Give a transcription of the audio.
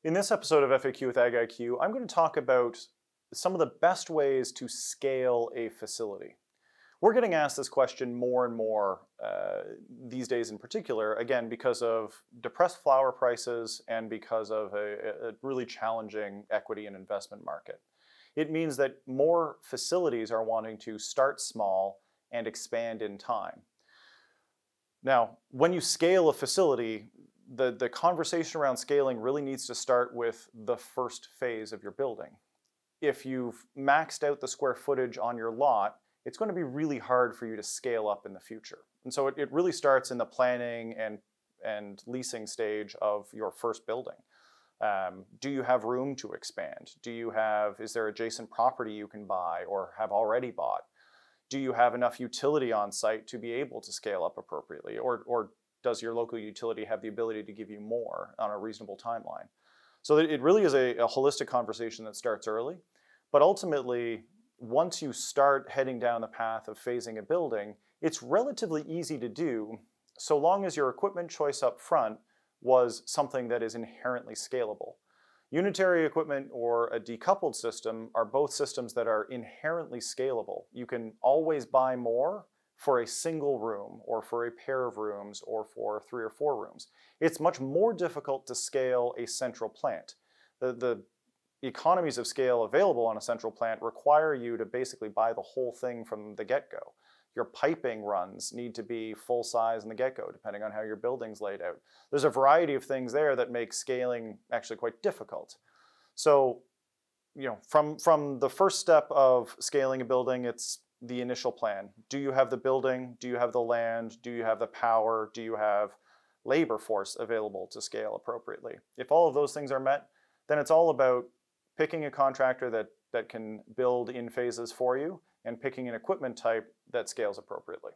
In this episode of FAQ with AGIQ, I'm going to talk about some of the best ways to scale a facility. We're getting asked this question more and more these days in particular, again, because of depressed flower prices and because of a really challenging equity and investment market. It means that more facilities are wanting to start small and expand in time. Now, when you scale a facility, the conversation around scaling really needs to start with the first phase of your building. If you've maxed out the square footage on your lot, it's going to be really hard for you to scale up in the future. And so it really starts in the planning and leasing stage of your first building. Do you have room to expand? Is there adjacent property you can buy or have already bought? Do you have enough utility on site to be able to scale up appropriately? Or does your local utility have the ability to give you more on a reasonable timeline? So it really is a holistic conversation that starts early. But ultimately, once you start heading down the path of phasing a building, it's relatively easy to do so long as your equipment choice up front was something that is inherently scalable. Unitary equipment or a decoupled system are both systems that are inherently scalable. You can always buy more for a single room or for a pair of rooms or for 3 or 4 rooms. It's much more difficult to scale a central plant. The economies of scale available on a central plant require you to basically buy the whole thing from the get-go. Your piping runs need to be full size in the get-go, depending on how your building's laid out. There's a variety of things there that make scaling actually quite difficult. So, from the first step of scaling a building, it's the initial plan. Do you have the building? Do you have the land? Do you have the power? Do you have labor force available to scale appropriately? If all of those things are met, then it's all about picking a contractor that can build in phases for you and picking an equipment type that scales appropriately.